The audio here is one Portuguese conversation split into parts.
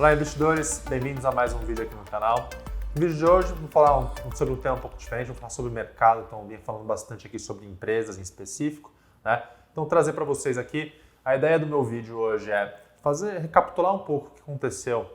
Olá investidores, bem-vindos a mais um vídeo aqui no canal. No vídeo de hoje vou falar sobre um tema um pouco diferente, vou falar sobre o mercado, então eu vim falando bastante aqui sobre empresas em específico, né? Então trazer para vocês aqui, a ideia do meu vídeo hoje é recapitular um pouco o que aconteceu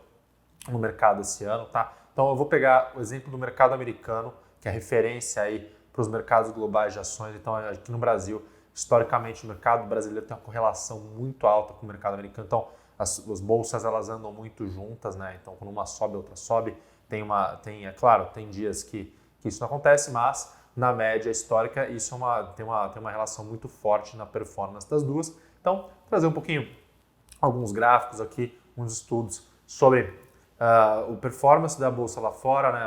no mercado esse ano, tá? Então eu vou pegar o exemplo do mercado americano, que é referência aí para os mercados globais de ações. Então aqui no Brasil, historicamente o mercado brasileiro tem uma correlação muito alta com o mercado americano, então as bolsas elas andam muito juntas, né? Então quando uma sobe, a outra sobe. É claro, tem dias que isso não acontece, mas na média histórica isso tem uma relação muito forte na performance das duas. Então, trazer um pouquinho, alguns gráficos aqui, uns estudos sobre o performance da bolsa lá fora, né?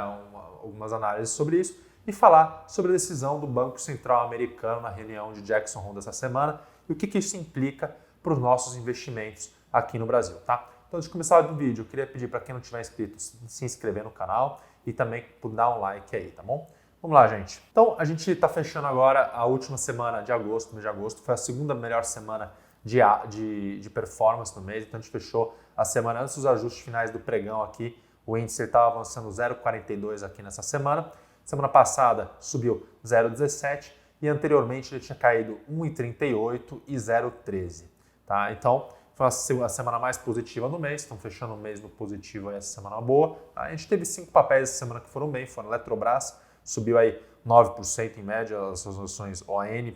Algumas análises sobre isso e falar sobre a decisão do Banco Central americano na reunião de Jackson Hole dessa semana e o que isso implica para os nossos investimentos aqui no Brasil, tá? Então, antes de começar o vídeo, eu queria pedir para quem não tiver inscrito, se inscrever no canal e também dar um like aí, tá bom? Vamos lá, gente. Então, a gente está fechando agora a última semana de agosto, mês de agosto, foi a segunda melhor semana de performance no mês, então a gente fechou a semana antes dos ajustes finais do pregão aqui, o índice estava avançando 0,42 aqui nessa semana, semana passada subiu 0,17 e anteriormente ele tinha caído 1,38 e 0,13, tá? Então, foi a semana mais positiva do mês, estão fechando o mês no positivo aí, essa semana boa. A gente teve 5 papéis essa semana que foram bem, foram Eletrobras, subiu aí 9% em média, as ações ON,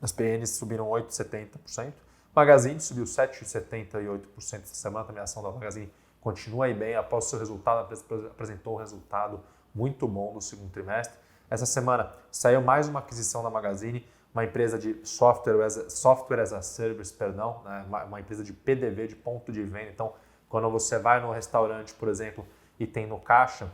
as PNs subiram 8,70%, Magazine subiu 7,78% essa semana, também a ação da Magazine continua aí bem, após o seu resultado, a empresa apresentou um resultado muito bom no segundo trimestre. Essa semana saiu mais uma aquisição da Magazine, uma empresa de software as a service, né? Uma empresa de PDV, de ponto de venda. Então, quando você vai no restaurante, por exemplo, e tem no caixa,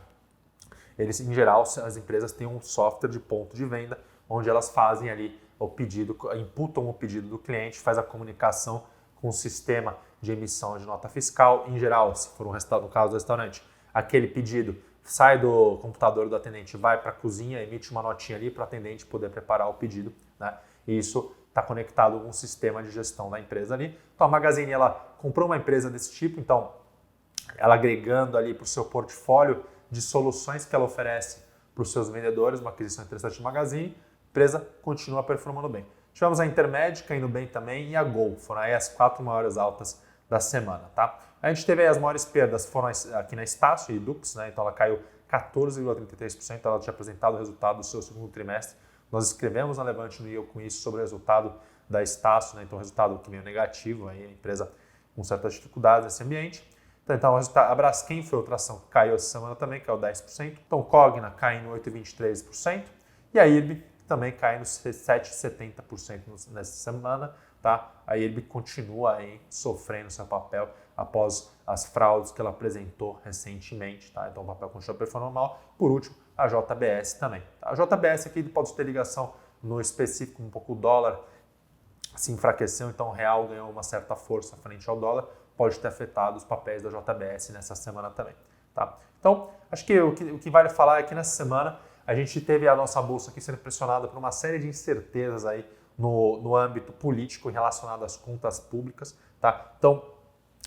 eles, em geral, as empresas têm um software de ponto de venda, onde elas fazem ali o pedido, imputam o pedido do cliente, faz a comunicação com o sistema de emissão de nota fiscal. Em geral, se for no caso do restaurante, aquele pedido sai do computador do atendente, vai para a cozinha, emite uma notinha ali para o atendente poder preparar o pedido, né? E isso está conectado com um sistema de gestão da empresa ali. Então a Magazine ela comprou uma empresa desse tipo, então ela agregando ali para o seu portfólio de soluções que ela oferece para os seus vendedores, uma aquisição interessante de Magazine, a empresa continua performando bem. Tivemos a Intermédica indo bem também e a Gol, foram aí as 4 maiores altas da semana, tá? A gente teve aí as maiores perdas, foram aqui na Estácio e Dux, né? Então ela caiu 14,33%, ela tinha apresentado o resultado do seu segundo trimestre. Nós escrevemos na Levante News com isso sobre o resultado da Estácio, né? Então o resultado que veio negativo, aí a empresa com certas dificuldades nesse ambiente. Então a Braskem foi outra ação que caiu essa semana também, caiu 10%. Então Cogna caindo 8,23% e a IRB também caindo 7,70% nessa semana. Tá? A IRB continua aí sofrendo seu papel após as fraudes que ela apresentou recentemente. Tá? Então o papel continua performando mal. Por último, a JBS também. Tá? A JBS aqui pode ter ligação no específico, um pouco o dólar se enfraqueceu, então o real ganhou uma certa força frente ao dólar, pode ter afetado os papéis da JBS nessa semana também. Tá? Então, acho que o que vale falar é que nessa semana a gente teve a nossa bolsa aqui sendo pressionada por uma série de incertezas aí no âmbito político relacionado às contas públicas. Tá? Então,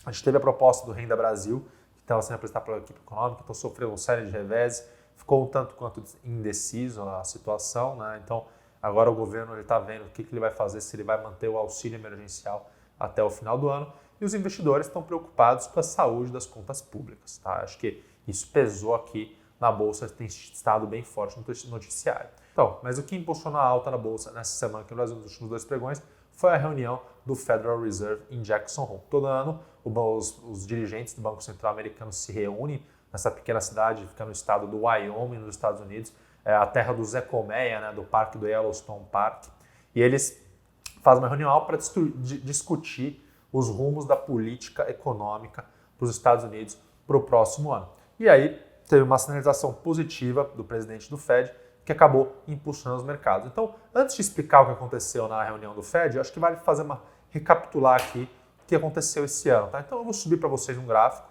a gente teve a proposta do Renda Brasil, que estava sendo apresentada pela equipe econômica, então sofreu uma série de reveses, ficou um tanto quanto indeciso a situação, né? Então, agora o governo está vendo o que ele vai fazer, se ele vai manter o auxílio emergencial até o final do ano, e os investidores estão preocupados com a saúde das contas públicas. Tá? Acho que isso pesou aqui na Bolsa, tem estado bem forte no noticiário. Então, mas o que impulsionou a alta na Bolsa nessa semana aqui no Brasil, nos últimos 2 pregões, foi a reunião do Federal Reserve em Jackson Hole. Todo ano, os dirigentes do Banco Central americano se reúnem nessa pequena cidade, que fica no estado do Wyoming, nos Estados Unidos, a terra do Zé Colmeia, né, do parque do Yellowstone Park, e eles fazem uma reunião para discutir os rumos da política econômica para os Estados Unidos para o próximo ano. E aí teve uma sinalização positiva do presidente do Fed, que acabou impulsionando os mercados. Então, antes de explicar o que aconteceu na reunião do Fed, acho que vale recapitular aqui o que aconteceu esse ano. Tá? Então, eu vou subir para vocês um gráfico.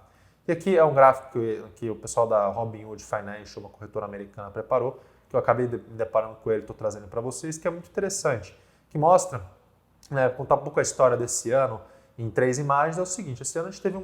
E aqui é um gráfico que o pessoal da Robinhood Financial, uma corretora americana, preparou, que eu acabei me deparando com ele, estou trazendo para vocês, que é muito interessante, que mostra, contar um pouco a história desse ano em 3 imagens. É o seguinte, esse ano a gente teve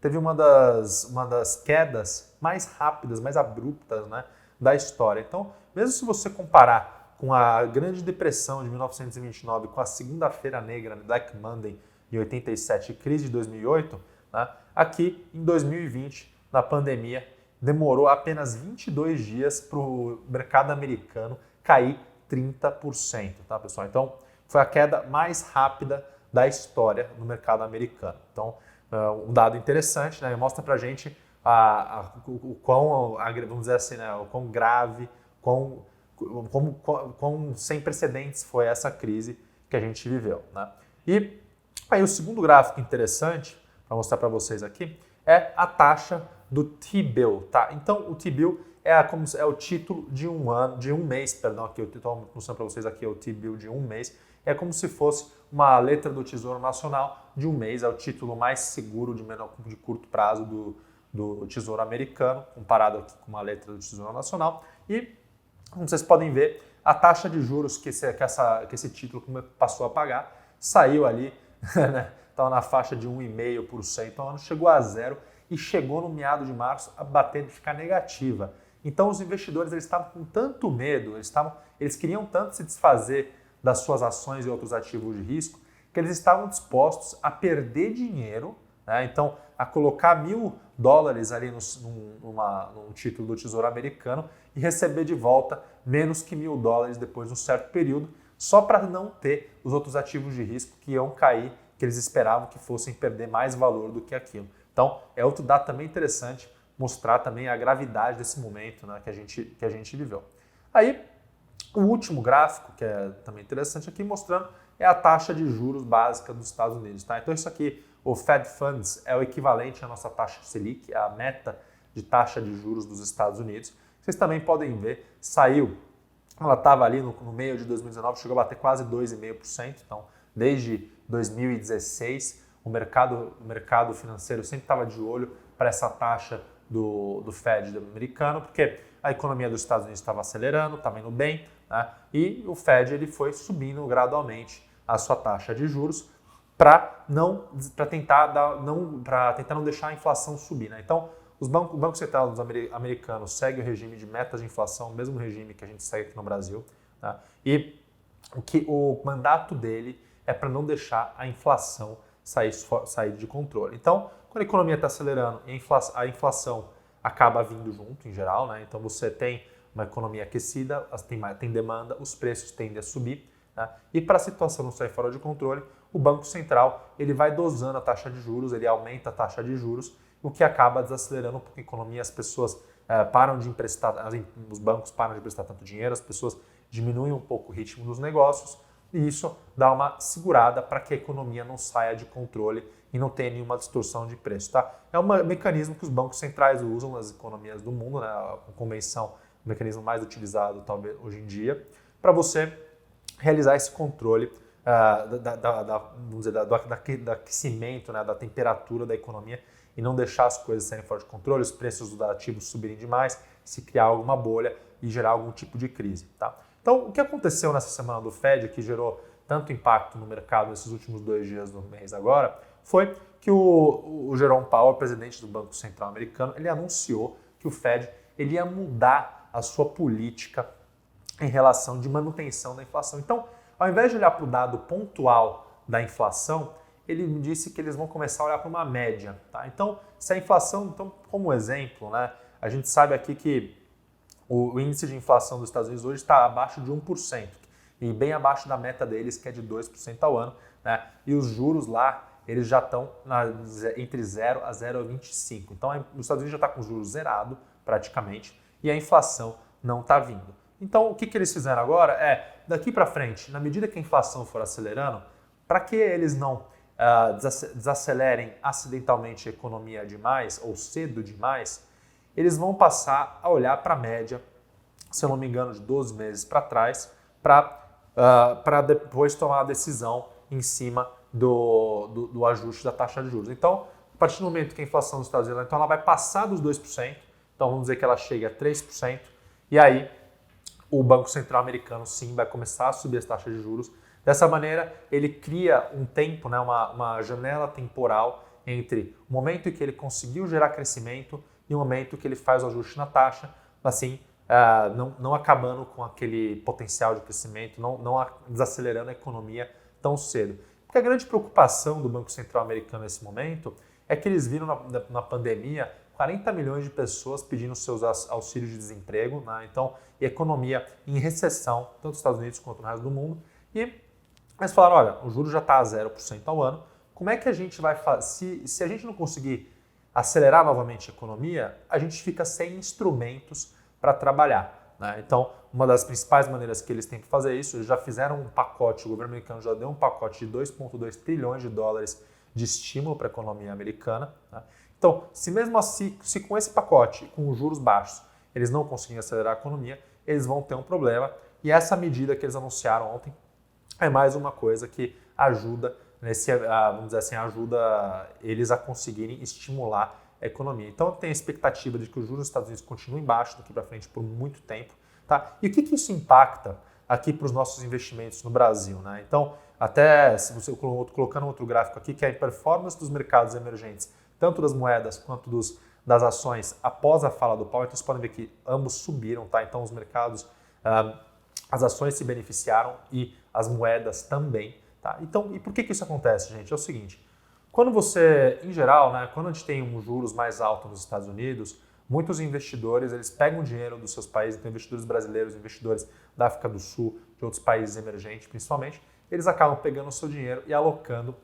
teve uma das quedas mais rápidas, mais abruptas, né, da história. Então, mesmo se você comparar com a Grande Depressão de 1929, com a Segunda-feira Negra, Black Monday, em 87, crise de 2008, né, aqui em 2020, na pandemia, demorou apenas 22 dias para o mercado americano cair 30%, tá, pessoal? Então, foi a queda mais rápida da história no mercado americano. Então, um dado interessante, né? Mostra pra gente o quão, vamos dizer assim, né? O quão grave, quão sem precedentes foi essa crise que a gente viveu, né? E aí o segundo gráfico interessante para mostrar para vocês aqui é a taxa do T-bill, tá? Então o T-bill é o título de um mês, perdão, aqui eu estou mostrando para vocês aqui o T-bill de um mês. É como se fosse uma letra do Tesouro Nacional de um mês, é o título mais seguro de curto prazo do Tesouro Americano, comparado aqui com uma letra do Tesouro Nacional. E, como vocês podem ver, a taxa de juros que esse título passou a pagar saiu ali, né? Estava na faixa de 1,5% ao ano, chegou a zero e chegou no meado de março a bater de ficar negativa. Então os investidores eles estavam com tanto medo, eles queriam tanto se desfazer das suas ações e outros ativos de risco, que eles estavam dispostos a perder dinheiro, né? Então a colocar $1.000 ali num título do Tesouro Americano e receber de volta menos que $1.000 depois de um certo período, só para não ter os outros ativos de risco que iam cair, que eles esperavam que fossem perder mais valor do que aquilo. Então é outro dado também interessante, mostrar também a gravidade desse momento, né, que a gente viveu. Aí, o último gráfico, que é também interessante aqui, mostrando é a taxa de juros básica dos Estados Unidos. Tá? Então isso aqui, o Fed Funds, é o equivalente à nossa taxa Selic, a meta de taxa de juros dos Estados Unidos. Vocês também podem ver, ela estava ali no meio de 2019, chegou a bater quase 2,5%. Então, desde 2016, o mercado financeiro sempre estava de olho para essa taxa do Fed americano, porque a economia dos Estados Unidos estava acelerando, estava indo bem, né? E o Fed ele foi subindo gradualmente a sua taxa de juros para tentar não deixar a inflação subir, né? Então, o Banco Central americanos segue o regime de metas de inflação, o mesmo regime que a gente segue aqui no Brasil, tá? E o mandato dele é para não deixar a inflação sair de controle. Então, quando a economia está acelerando e a inflação acaba vindo junto, em geral, né? Então você tem uma economia aquecida, tem demanda, os preços tendem a subir, né? E para a situação não sair fora de controle, o Banco Central ele vai dosando a taxa de juros, ele aumenta a taxa de juros, o que acaba desacelerando um pouco a economia, as pessoas param de emprestar, os bancos param de emprestar tanto dinheiro, as pessoas diminuem um pouco o ritmo dos negócios, e isso dá uma segurada para que a economia não saia de controle e não tenha nenhuma distorção de preço. Tá? É um mecanismo que os bancos centrais usam nas economias do mundo, né? A convenção, o mecanismo mais utilizado talvez hoje em dia, para você realizar esse controle do aquecimento, né? Da temperatura da economia e não deixar as coisas saírem fora de controle, os preços dos ativos subirem demais, se criar alguma bolha e gerar algum tipo de crise. Tá? Então, o que aconteceu nessa semana do Fed, que gerou tanto impacto no mercado nesses últimos 2 dias do mês agora, foi que o Jerome Powell, presidente do Banco Central americano, ele anunciou que o Fed ele ia mudar a sua política em relação de manutenção da inflação. Então, ao invés de olhar para o dado pontual da inflação, ele disse que eles vão começar a olhar para uma média. Tá? Então, se a inflação, então, como exemplo, né, a gente sabe aqui que o índice de inflação dos Estados Unidos hoje está abaixo de 1% e bem abaixo da meta deles, que é de 2% ao ano. Né? E os juros lá, eles já estão entre 0 a 0,25. Então, os Estados Unidos já está com juros zerado, praticamente, e a inflação não está vindo. Então, o que eles fizeram agora daqui para frente, na medida que a inflação for acelerando, para que eles não desacelerem acidentalmente a economia demais ou cedo demais, eles vão passar a olhar para a média, se eu não me engano, de 12 meses para trás, para depois tomar a decisão em cima do ajuste da taxa de juros. Então, a partir do momento que a inflação dos Estados Unidos ela vai passar dos 2%, então vamos dizer que ela chega a 3%, e aí o Banco Central americano sim vai começar a subir as taxas de juros. Dessa maneira, ele cria um tempo, né, uma janela temporal entre o momento em que ele conseguiu gerar crescimento e o momento que ele faz o ajuste na taxa, assim, não acabando com aquele potencial de crescimento, não desacelerando a economia tão cedo. Porque a grande preocupação do Banco Central americano nesse momento é que eles viram na pandemia 40 milhões de pessoas pedindo seus auxílios de desemprego, né? Então, e a economia em recessão, tanto nos Estados Unidos quanto no resto do mundo. E eles falaram, olha, o juro já está a 0% ao ano, como é que a gente vai fazer? Se a gente não conseguir acelerar novamente a economia, a gente fica sem instrumentos para trabalhar, né? Então, uma das principais maneiras que eles têm para fazer isso, eles já fizeram um pacote, o governo americano já deu um pacote de 2,2 trilhões de dólares de estímulo para a economia americana, né? Então, se mesmo assim, se com esse pacote, com os juros baixos, eles não conseguirem acelerar a economia, eles vão ter um problema. E essa medida que eles anunciaram ontem é mais uma coisa que ajuda, vamos dizer assim, ajuda eles a conseguirem estimular a economia. Então, tem a expectativa de que os juros dos Estados Unidos continuem baixos daqui para frente por muito tempo. Tá? E o que isso impacta aqui para os nossos investimentos no Brasil, né? Então, até se você colocando outro gráfico aqui, que é a performance dos mercados emergentes, tanto das moedas quanto das ações após a fala do Powell, então vocês podem ver que ambos subiram, tá? Então os mercados, as ações se beneficiaram e as moedas também, tá? Então, e por que isso acontece, gente? É o seguinte, quando você, em geral, né, quando a gente tem juros mais altos nos Estados Unidos, muitos investidores, eles pegam dinheiro dos seus países, então investidores brasileiros, investidores da África do Sul, de outros países emergentes principalmente, eles acabam pegando o seu dinheiro e alocando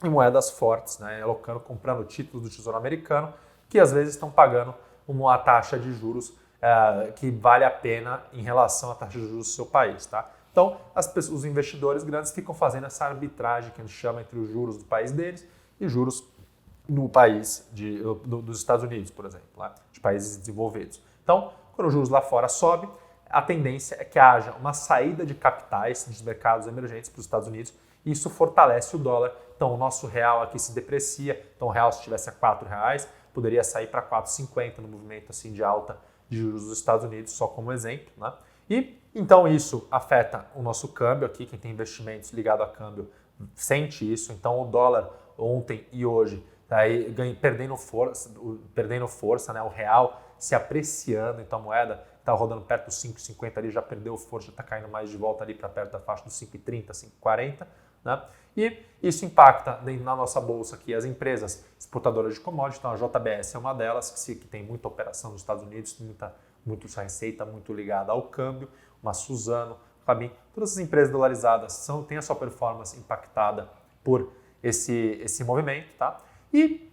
em moedas fortes, né? Alocando, comprando títulos do Tesouro Americano, que às vezes estão pagando uma taxa de juros que vale a pena em relação à taxa de juros do seu país, tá? Então, os investidores grandes ficam fazendo essa arbitragem que a gente chama entre os juros do país deles e juros no país dos Estados Unidos, por exemplo, lá, de países desenvolvidos. Então, quando os juros lá fora sobem, a tendência é que haja uma saída de capitais dos mercados emergentes para os Estados Unidos e isso fortalece o dólar. Então, o nosso real aqui se deprecia. Então, o real, se estivesse a R$4, poderia sair para 4,50 no movimento assim, de alta de juros dos Estados Unidos, só como exemplo, né? E, então, isso afeta o nosso câmbio aqui. Quem tem investimentos ligado a câmbio sente isso. Então, o dólar ontem e hoje aí perdendo força, né? O real se apreciando, então a moeda está rodando perto dos 5,50 ali, já perdeu força, já está caindo mais de volta ali para perto da faixa dos 5,30, 5,40, né? E isso impacta na nossa bolsa aqui as empresas exportadoras de commodities, então a JBS é uma delas, que tem muita operação nos Estados Unidos, muita receita muito ligada ao câmbio, uma Suzano, Klabin, todas essas empresas dolarizadas têm a sua performance impactada por esse movimento, tá? E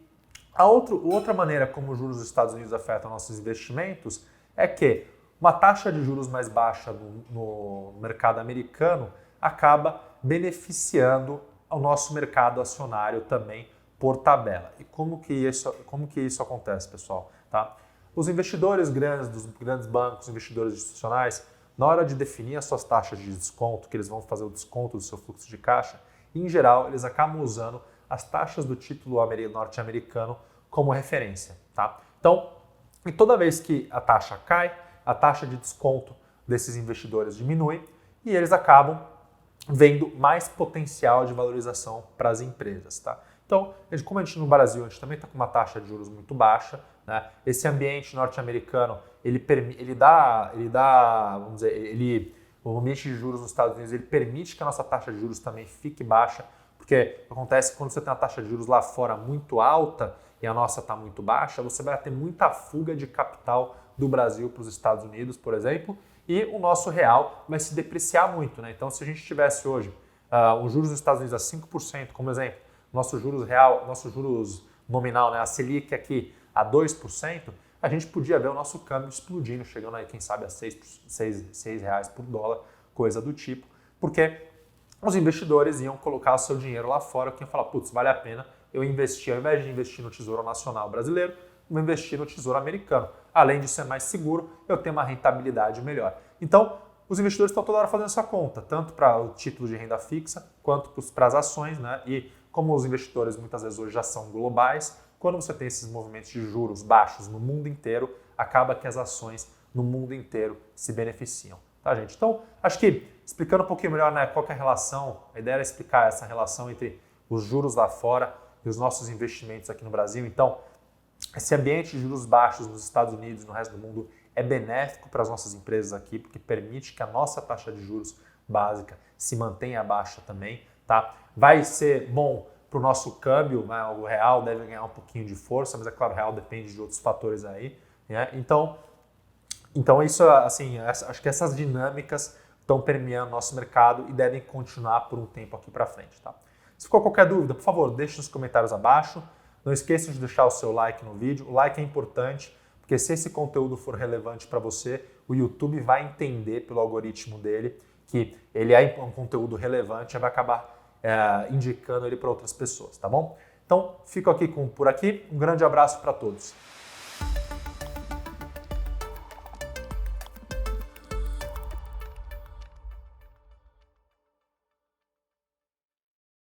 outra maneira como os juros dos Estados Unidos afetam nossos investimentos é que uma taxa de juros mais baixa no mercado americano acaba beneficiando o nosso mercado acionário também por tabela. E como que isso acontece, pessoal? Tá? Os investidores grandes, dos grandes bancos, investidores institucionais, na hora de definir as suas taxas de desconto, que eles vão fazer o desconto do seu fluxo de caixa, em geral, eles acabam usando as taxas do título norte-americano como referência. Tá? Então, e toda vez que a taxa cai, a taxa de desconto desses investidores diminui e eles acabam vendo mais potencial de valorização para as empresas. Tá? Então, como a gente no Brasil, a gente também está com uma taxa de juros muito baixa, né? Esse ambiente norte-americano, o ambiente de juros nos Estados Unidos, ele permite que a nossa taxa de juros também fique baixa, porque acontece que quando você tem uma taxa de juros lá fora muito alta e a nossa está muito baixa, você vai ter muita fuga de capital do Brasil para os Estados Unidos, por exemplo, e o nosso real vai se depreciar muito, né? Então, se a gente tivesse hoje os juros dos Estados Unidos a 5%, como exemplo, nosso juros real, nosso juros nominal, né, a Selic aqui a 2%, a gente podia ver o nosso câmbio explodindo, chegando aí, quem sabe, a R$6 por dólar, coisa do tipo, porque os investidores iam colocar o seu dinheiro lá fora, que iam falar, putz, vale a pena eu investir, ao invés de investir no Tesouro Nacional Brasileiro, vou investir no Tesouro Americano. Além de ser mais seguro, eu tenho uma rentabilidade melhor. Então, os investidores estão toda hora fazendo essa conta, tanto para o título de renda fixa, quanto para as ações, né? E como os investidores muitas vezes hoje já são globais, quando você tem esses movimentos de juros baixos no mundo inteiro, acaba que as ações no mundo inteiro se beneficiam. Tá, gente? Então, acho que explicando um pouquinho melhor, né, qual que é a relação, a ideia era explicar essa relação entre os juros lá fora e os nossos investimentos aqui no Brasil. Então, esse ambiente de juros baixos nos Estados Unidos e no resto do mundo é benéfico para as nossas empresas aqui, porque permite que a nossa taxa de juros básica se mantenha baixa também, tá? Vai ser bom para o nosso câmbio, né? O real deve ganhar um pouquinho de força, mas é claro, o real depende de outros fatores aí, né? Então isso, assim, acho que essas dinâmicas estão permeando nosso mercado e devem continuar por um tempo aqui para frente, tá? Se ficou qualquer dúvida, por favor, deixe nos comentários abaixo. Não esqueça de deixar o seu like no vídeo. O like é importante, porque se esse conteúdo for relevante para você, o YouTube vai entender pelo algoritmo dele que ele é um conteúdo relevante e vai acabar indicando ele para outras pessoas, tá bom? Então, fico aqui por aqui. Um grande abraço para todos.